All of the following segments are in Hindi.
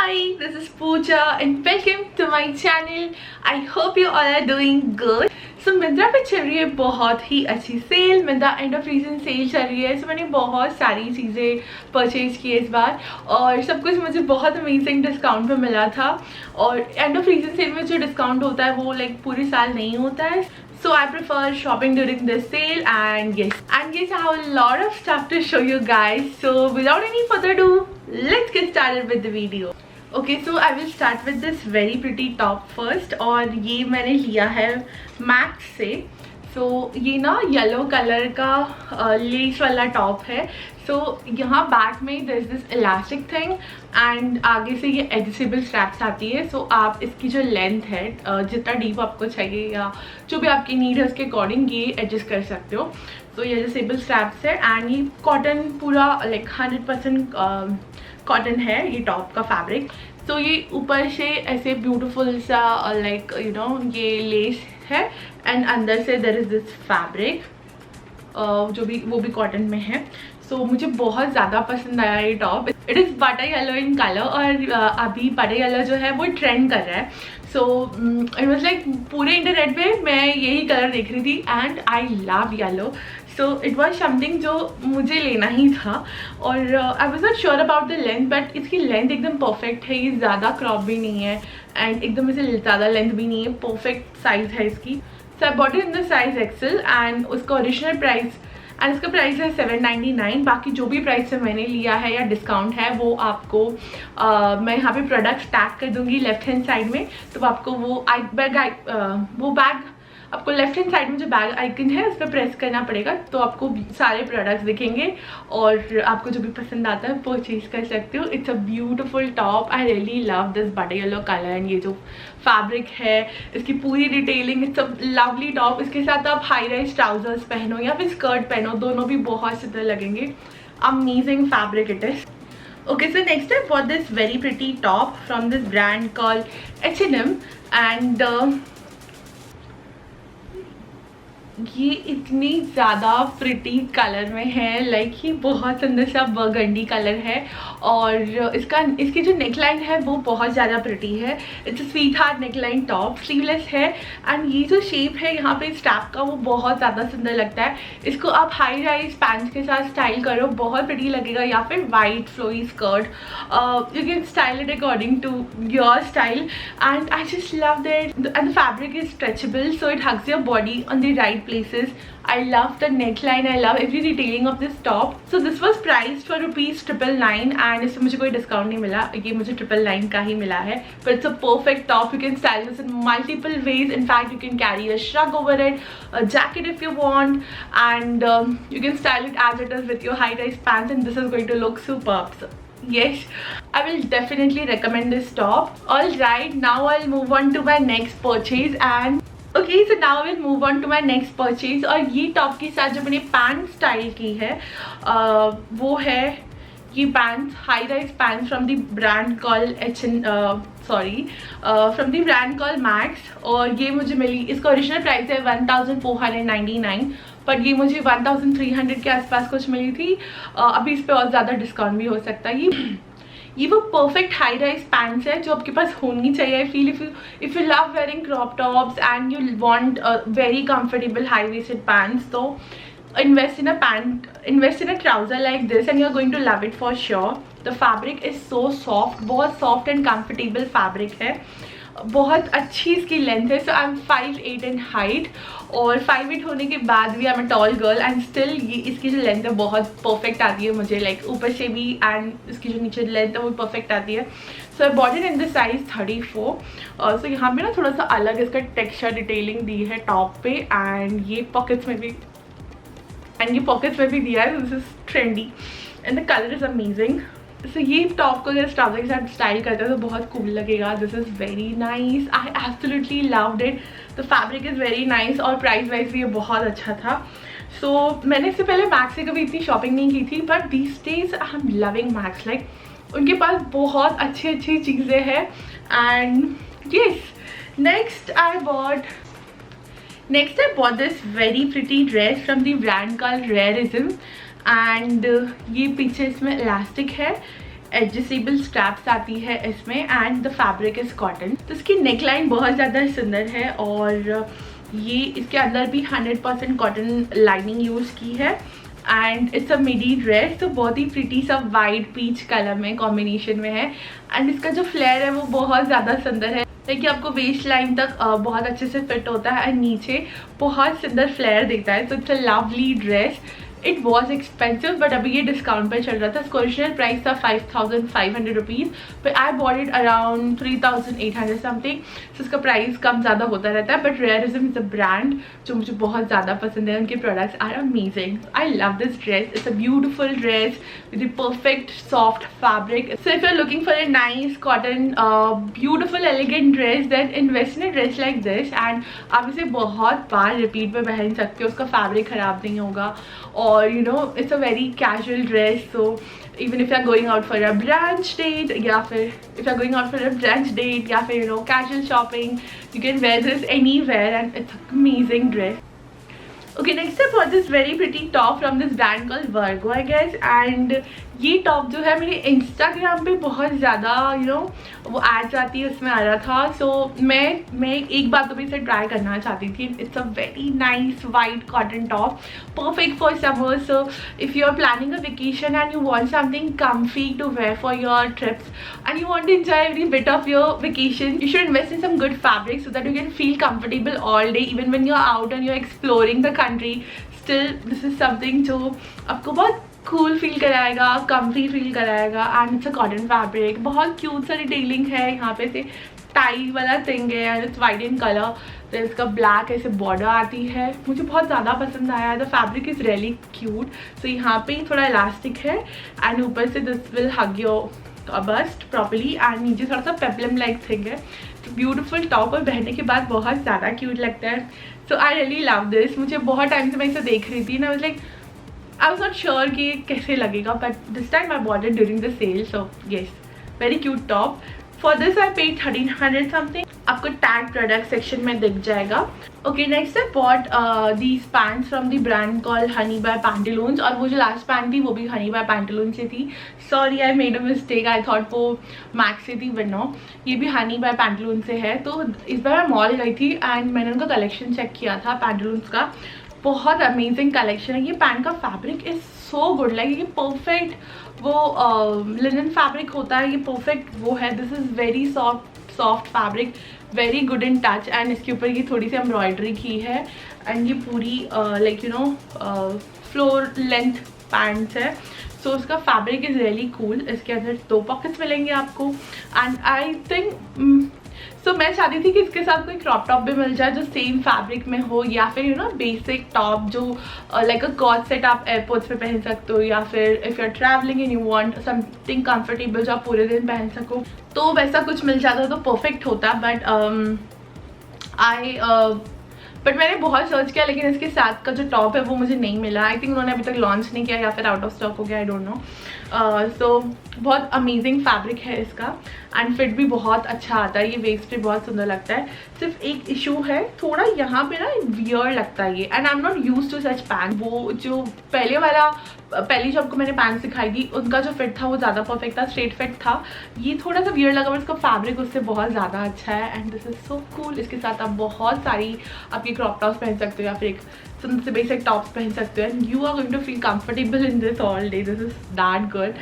Hi, this is Pooja and welcome to my channel. I hope you all are doing good. So Myntra पे चल रही है बहुत ही अच्छी sale. Myntra end of season sale चल रही है. मैंने बहुत सारी चीज़ें परचेज की इस बार और सब कुछ मुझे बहुत अमेजिंग डिस्काउंट पे मिला था. और एंड ऑफ सीजन सेल में जो डिस्काउंट होता है वो लाइक पूरे साल नहीं होता है. So I prefer shopping during this sale, and yes, I have a lot of stuff to show you guys. So without any further ado, let's get started with the video. Okay, so I will start with this very pretty top first. और ये मैंने लिया है मैक्स से. So ये ना येलो कलर का लेस वाला टॉप है. So यहाँ बैक में there is this elastic thing and आगे से ये एडजस्टेबल स्ट्रैप्स आती है. So आप इसकी जो लेंथ है जितना डीप आपको चाहिए या जो भी आपकी नीड है उसके अकॉर्डिंग ये एडजस्ट कर सकते हो. तो ये एडजस्टेबल स्ट्रैप्स है एंड ये कॉटन पूरा लाइक 100% कॉटन है ये टॉप का फैब्रिक. तो ये ऊपर से ऐसे ब्यूटीफुल सा लाइक यू नो ये लेस है एंड अंदर से देयर इज दिस फैब्रिक जो भी वो भी कॉटन में है. सो मुझे बहुत ज़्यादा पसंद आया ये top. It is butter yellow in colour और अभी बटर येलो जो है वो ट्रेंड कर रहा है. सो इट वॉज लाइक पूरे इंटरनेट पे मैं यही कलर देख रही थी and I love yellow. So it was something जो मुझे लेना ही था. और I was not sure about the length but इसकी लेंथ एकदम परफेक्ट है. ये ज़्यादा क्रॉप भी नहीं है एंड एकदम इसे ज़्यादा लेंथ भी नहीं है. परफेक्ट साइज़ है इसकी. So I bought it in the size XL and उसका ओरिजिनल प्राइस एंड इसका प्राइस है 799. बाकी जो भी प्राइस से मैंने लिया है या डिस्काउंट है वो आपको मैं यहाँ पे प्रोडक्ट्स टैग कर दूँगी लेफ्ट हैंड साइड में. तो आपको वो बैग आपको लेफ्ट हैंड साइड में जो बैग आइकन है उस पर प्रेस करना पड़ेगा. तो आपको सारे प्रोडक्ट्स दिखेंगे और आपको जो भी पसंद आता है परचेज कर सकते हो. It's a beautiful top. I really love this butter yellow colour and ये जो फैब्रिक है इसकी पूरी detailing. It's a lovely top. इसके साथ आप हाई राइज ट्राउजर्स पहनो या फिर स्कर्ट पहनो, दोनों भी बहुत सुंदर लगेंगे. Amazing fabric it is. Okay, so next I bought this very pretty top from this brand called H&M and ये इतनी ज़्यादा प्रिटी कलर में है. लाइक ये बहुत सुंदर सा बर्गंडी कलर है और इसकी जो नेकलाइन है वो बहुत ज़्यादा प्रिटी है. It's a sweet heart neckline top. Sleeveless है एंड ये जो शेप है यहाँ पे स्ट्रैप का वो बहुत ज़्यादा सुंदर लगता है. इसको आप हाई राइज पैंट्स के साथ स्टाइल करो, बहुत प्रिटी लगेगा. या फिर white flowy skirt, you can style it according to your style and I just love that. And the fabric is stretchable so it hugs your body on the right places. I love the neckline. I love every detailing of this top. So this was priced for ₹999 and इसमें मुझे कोई डिस्काउंट नहीं मिला. ये मुझे 999 का ही मिला है. But it's a perfect top. You can style this in multiple ways. In fact, you can carry a shrug over it, a jacket if you want, and you can style it as it is with your high-rise pants, and this is going to look superb. So, yes, I will definitely recommend this top. Alright, now I'll move on to my next purchase and okay, so now I will move on to my next purchase. और ये टॉप के साथ जो मैंने पैंट स्टाइल की है वो है ये pants, high rise pants from the brand call from the brand call max. और ये मुझे मिली, इसका ओरिजिनल प्राइस है 1499 बट ये मुझे 1300 के आसपास कुछ मिली थी. अभी इस पर और ज़्यादा डिस्काउंट भी हो सकता है. ये वो परफेक्ट हाई राइज पैंट्स है जो आपके पास होनी चाहिए. I feel if you love wearing crop tops and you want very comfortable high waisted pants, तो invest in a trouser like this and you're going to love it for sure. The fabric is so soft, बहुत soft and comfortable fabric है. बहुत अच्छी इसकी लेंथ है. So I M 5'8" in height और 5'8" होने के बाद भी I am a tall girl and still ये इसकी जो लेंथ है बहुत परफेक्ट आती है मुझे. लाइक ऊपर से भी एंड इसकी जो नीचे लेंथ है वो परफेक्ट आती है. So I bought it in the size 34. So यहाँ पे ना थोड़ा सा अलग इसका टेक्सचर डिटेलिंग दी है टॉप पे एंड ये पॉकेट्स में भी दिया है. This is trendy and the colour is amazing. So ये टॉप को अगर ट्राउजर के साथ स्टाइल करते हैं तो बहुत कूल लगेगा. This is very nice. I absolutely loved it. The fabric is very nice और प्राइस वाइज भी ये बहुत अच्छा था. सो मैंने इससे पहले मैक्स से कभी इतनी शॉपिंग नहीं की थी but these days I am loving max. Like उनके पास बहुत अच्छी चीज़ें हैं. And yes, next I bought this very pretty dress from the brand called Rareism. And ये पीछे इसमें इलास्टिक है एडजस्टेबल स्ट्रैप्स आती है इसमें and the fabric is cotton. तो इसकी नेक लाइन बहुत ज़्यादा सुंदर है और ये इसके अंदर भी 100% कॉटन लाइनिंग यूज़ की है and it's a midi dress. तो बहुत ही प्रिटी सा वाइट पीच कलर में कॉम्बिनेशन में है एंड इसका जो फ्लेयर है वो बहुत ज़्यादा सुंदर है। देखिए आपको वेस्ट लाइन तक बहुत अच्छे से फिट होता है एंड नीचे बहुत सुंदर फ्लेयर देता है। तो it's a lovely dress. It was expensive but अभी ये डिस्काउंट पर चल रहा था। इसका ओरिजिनल प्राइस था 5500 rupees but I bought it around 3800 something. So इसका प्राइस कम ज़्यादा होता रहता है but Rareism is a brand जो मुझे बहुत ज़्यादा पसंद है। उनके products are amazing. I love this dress. It's a beautiful dress with the perfect soft fabric. So if you are looking for a nice cotton beautiful elegant dress then invest in a dress like this and आप इसे बहुत बार रिपीट पे पहन सकते हो। उसका फैब्रिक ख़राब नहीं होगा और you know it's a very casual dress, so even if you're going out for a brunch date या फिर if you're going out for a brunch date या फिर you know casual shopping, you can wear this anywhere and it's an amazing dress. Okay, next I bought this very pretty top from this brand called Virgo I guess and ये टॉप जो है मेरे इंस्टाग्राम पे बहुत ज़्यादा यू नो वो एड्स आती है उसमें आ रहा था। सो मैं एक बार तो भी इसे ट्राई करना चाहती थी। It's a very nice white cotton top perfect for summer. So if you are planning a vacation and you want something comfy to wear for your trips and you want to enjoy every bit of your vacation, you should invest in some good fabric so that you can feel comfortable all day even when you are out and you are exploring the country. Still this is something जो आपको बहुत कूल फील कराएगा, कम्फी फील कराएगा and it's a cotton fabric. बहुत क्यूट सा डिटेलिंग है यहाँ पे से टाई वाला थिंग है and it's white in colour. तो इसका ब्लैक ऐसे बॉर्डर आती है, मुझे बहुत ज़्यादा पसंद आया। The fabric is really cute. So यहाँ पे थोड़ा इलास्टिक है एंड ऊपर से this will hug your bust properly and नीचे थोड़ा सा पेप्लम लाइक थिंग है। तो ब्यूटीफुल टॉप और पहनने के बाद बहुत ज़्यादा क्यूट लगता है। So I really love this. मुझे बहुत टाइम से मैं इसे देख रही थी ना, like I was not sure कि कैसे लगेगा but this time I bought it during the sale, so yes, very cute top. For this I paid 1300 something. आपको tag product section में दिख जाएगा। Okay, next I bought these pants from the brand called Honey by Pantaloons और वो जो last pant थी वो भी Honey by Pantaloons से थी। Sorry, I made a mistake. I thought वो Max से थी but no, ये भी Honey by Pantaloons से है। तो इस बार मैं मॉल गई थी एंड मैंने उनका कलेक्शन चेक किया था Pantaloons का। बहुत अमेजिंग कलेक्शन है। ये पैंट का fabric is so good, like ये परफेक्ट वो लिनन फैब्रिक होता है, ये परफेक्ट वो है। This is very soft fabric, very good in touch and इसके ऊपर ये थोड़ी सी एम्ब्रॉयडरी की है एंड ये पूरी like you know floor length pants है। सो उसका फैब्रिक इज़ रियली कूल। इसके अंदर 2 पॉकेट्स मिलेंगे आपको एंड आई थिंक सो मैं चाहती थी कि इसके साथ कोई क्रॉप टॉप भी मिल जाए जो सेम फैब्रिक में हो या फिर यू नो बेसिक टॉप जो लाइक अ कॉट सेट आप एयरपोर्ट्स पे पहन सकते हो या फिर if you are travelling and you want something comfortable जो आप पूरे दिन पहन सको तो वैसा कुछ मिल जाता तो परफेक्ट होता। बट मैंने बहुत सर्च किया लेकिन इसके साथ का जो टॉप है वो मुझे नहीं मिला। आई थिंक उन्होंने अभी तक लॉन्च नहीं किया या फिर आउट ऑफ स्टॉक हो गया, आई डोंट नो। सो बहुत अमेजिंग फैब्रिक है इसका एंड फिट भी बहुत अच्छा आता है। ये वेस्ट पे बहुत सुंदर लगता है। सिर्फ एक इशू है, थोड़ा यहाँ पे ना वियर लगता है ये and I am not used to such pants. वो जो पहली जो आपको मैंने पैंट सिखाई थी उनका जो फिट था वो ज़्यादा परफेक्ट था, स्ट्रेट फिट था। ये थोड़ा सा वियर लगा, बट इसका फैब्रिक उससे बहुत ज़्यादा अच्छा है and this is so cool. इसके साथ आप बहुत सारी आपकी क्रॉप टॉप्स पहन सकते हो या फिर एक सुंदर से बेसिक टॉप्स पहन सकते हो and you are going to feel comfortable in this all day. This is that good.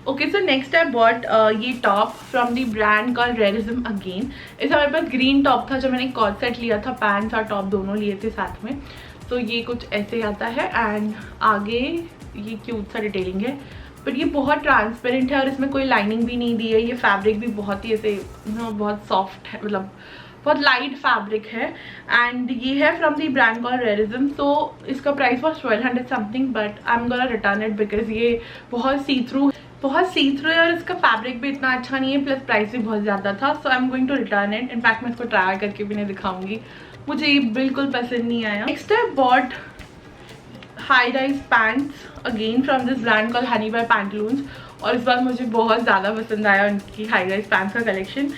Okay, so next I bought ये top from the brand called Rareism again. इस हमारे पास ग्रीन टॉप था जो मैंने कॉट सेट लिया था, पैंट्स और टॉप दोनों लिए थे साथ में। तो ये कुछ ऐसे आता है एंड आगे ये क्यूट सा डिटेलिंग है बट ये बहुत ट्रांसपेरेंट है और इसमें कोई लाइनिंग भी नहीं दी है। ये फैब्रिक भी बहुत ही ऐसे बहुत सॉफ्ट है, मतलब बहुत लाइट फैब्रिक है एंड ये है फ्रॉम दी ब्रांड कॉल्ड रेयरिज्म। तो इसका price was 1200 something but I am gonna return it because ये बहुत सी थ्रू है और इसका फैब्रिक भी इतना अच्छा नहीं है, प्लस प्राइस भी बहुत ज़्यादा था। So I am going to return it. In fact मैं इसको ट्राई करके भी नहीं दिखाऊंगी, मुझे ये बिल्कुल पसंद नहीं आया। Next I bought high rise pants again from this brand called Honey by Pantaloons और इस बार मुझे बहुत ज़्यादा पसंद आया उनकी हाई राइज पैंट्स का कलेक्शन।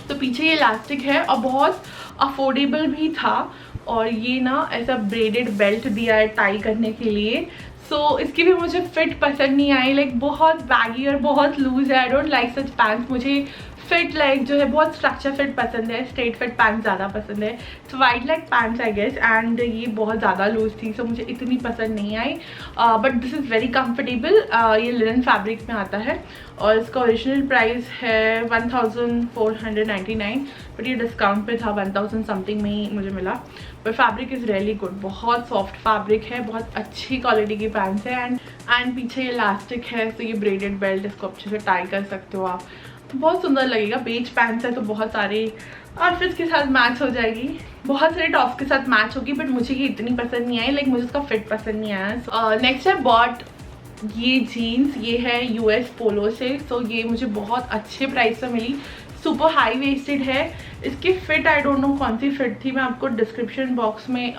तो पीछे ये इलास्टिक है और बहुत अफोर्डेबल भी था और ये ना ऐसा ब्रेडेड बेल्ट दिया है टाई करने के लिए। सो इसकी भी मुझे फिट पसंद नहीं आई, लाइक बहुत बैगी और बहुत लूज है। I don't like such pants. मुझे फिट लाइक जो है बहुत स्ट्रक्चर फिट पसंद है, स्ट्रेट फिट पैंट ज़्यादा पसंद है। So wide like pants I guess, and ये बहुत ज़्यादा लूज थी, सो मुझे इतनी पसंद नहीं आई। But this is very comfortable. ये लिनन फैब्रिक में आता है और इसका ओरिजिनल प्राइस है 1499, बट ये डिस्काउंट पे था 1000 समथिंग में ही मुझे मिला। But fabric is really good, बहुत सॉफ्ट फैब्रिक है, बहुत अच्छी क्वालिटी की पैंट्स है। एंड पीछे ये इलास्टिक है, तो ये ब्रेडेड बेल्ट, इसको अच्छे से टाई कर सकते हो आप, बहुत सुंदर लगेगा। बेज पैंट्स है तो बहुत सारे आउटफिट्स के साथ मैच हो जाएगी, बहुत सारे टॉप्स के साथ मैच होगी, बट मुझे ये इतनी पसंद नहीं आई, लाइक मुझे उसका फिट पसंद नहीं आया। नेक्स्ट है बॉट ये जीन्स, ये है यूएस पोलो से। सो ये मुझे बहुत अच्छे प्राइस पर मिली, सुपर हाई वेस्टेड है। इसकी फिट आई डोंट नो कौन सी फिट थी, मैं आपको डिस्क्रिप्शन बॉक्स में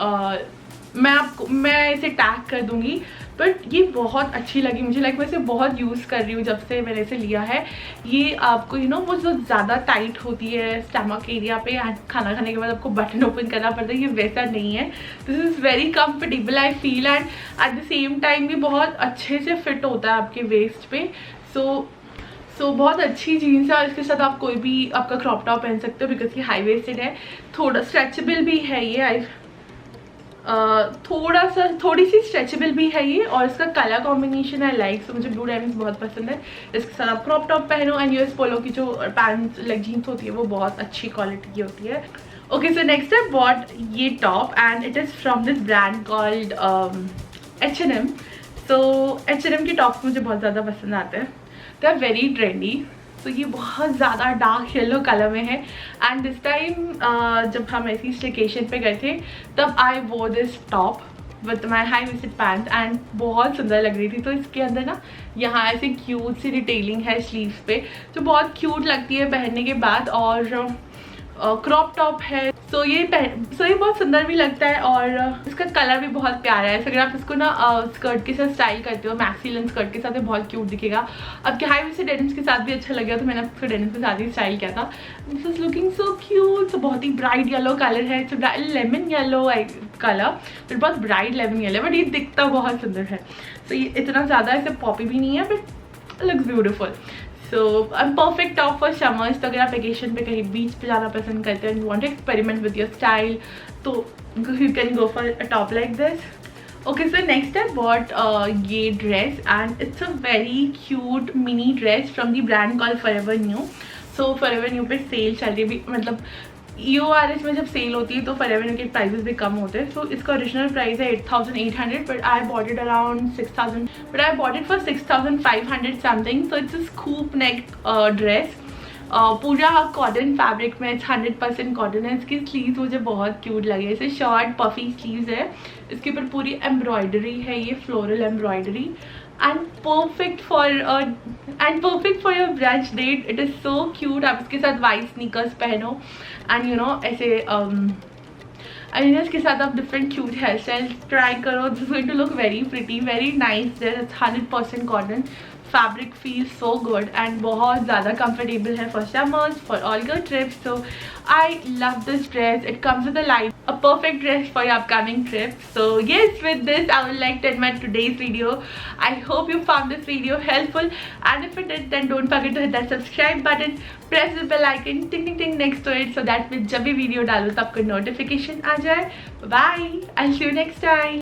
मैं इसे टैग कर दूंगी, बट ये बहुत अच्छी लगी मुझे। लाइक मैं इसे बहुत यूज़ कर रही हूँ जब से मैंने इसे लिया है। ये आपको वो जो ज़्यादा टाइट होती है स्टमक एरिया पे, खाना खाने के बाद आपको बटन ओपन करना पड़ता है, ये वैसा नहीं है। This is very comfortable I feel, and at the same time भी बहुत अच्छे से फिट होता है आपके वेस्ट पे। सो बहुत अच्छी जीन्स है, और इसके साथ आप कोई भी आपका क्रॉप टॉप पहन सकते हो, बिकॉज ये हाई वेस्टेड है, थोड़ा स्ट्रेचेबल भी है ये। थोड़ी सी स्ट्रेचेबल भी है ये, और इसका कलर कॉम्बिनेशन है लाइक, सो मुझे ब्लू डायमंड्स बहुत पसंद है। इसके साथ आप क्रॉप टॉप पहनो, एंड यूएस पोलो की जो पैंट लाइक जीन्स होती है वो बहुत अच्छी क्वालिटी की होती है। Okay, so next I bought ये top, and it is from this brand called H&M। सो H&M के टॉप्स मुझे बहुत ज़्यादा पसंद आते हैं, दे आर वेरी ट्रेंडी। तो ये बहुत ज़्यादा डार्क येलो कलर में है, एंड दिस टाइम जब हम ऐसी स्टेकेशन पे गए थे तब आई वो this top with my high waisted pant, and बहुत सुंदर लग रही थी। तो इसके अंदर ना यहाँ ऐसे क्यूट सी डिटेलिंग है स्लीव्स पे, जो बहुत क्यूट लगती है पहनने के बाद, और क्रॉप टॉप है। सो ये बहुत सुंदर भी लगता है, और इसका कलर भी बहुत प्यारा है। अगर आप इसको ना स्कर्ट के साथ स्टाइल करते हो, मैक्सी लेंथ स्कर्ट के साथ, ये बहुत क्यूट दिखेगा। आपके हाई वेस्टेड डेनिम्स के साथ भी अच्छा लगेगा, तो मैंने इसको डेनिम्स के साथ ही स्टाइल किया था। This is looking so cute. So बहुत ही ब्राइट येलो कलर है, it's lemon yellow colour, but बहुत ब्राइट लेमन येलो, बट ये दिखता बहुत सुंदर है। सो ये इतना ज़्यादा ऐसे पॉपी भी नहीं है, but looks beautiful. So perfect top for summers. तो अगर आप वेकेशन पे कहीं बीच पे जाना पसंद करते हैं, you want to experiment with your style, तो you can go for a top like this. Okay, so next I bought ये dress, and it's a very cute mini dress from the brand call Forever New. So Forever New पे सेल चल रही है, मतलब EORS में जब सेल होती है तो फॉरएवर न्यू के प्राइसेस भी कम होते हैं। सो इसका ओरिजिनल प्राइस है 8800, but I bought it around 6000, but I bought it for 6500 something. So it's a scoop neck dress, पूरा कॉटन फैब्रिक में, 100% कॉटन है। इसकी स्लीव्स मुझे बहुत क्यूट लगे, इसे शॉर्ट पफी स्लीव्स है, इसके ऊपर पूरी एम्ब्रॉयडरी है, ये floral embroidery, and perfect for your brunch date. It is so cute. आप इसके साथ वाइट स्नीकर्स पहनो, एंड ऐसे इसके साथ आप different cute hair style try करो। This is going to look very pretty, very nice dress. It's 100% cotton, fabric feel so good, and बहुत ज़्यादा कंफर्टेबल है for summers, for all your trips. So I love this dress. It comes with a perfect dress for your upcoming trip. So yes, with this I would like to end my today's video. I hope you found this video helpful, and if it did, then don't forget to hit that subscribe button, press the bell icon ting ting ting next to it, so that मैं जब भी वीडियो डालूँ तो आपको नोटिफिकेशन आ जाए. Bye, I'll see you next time.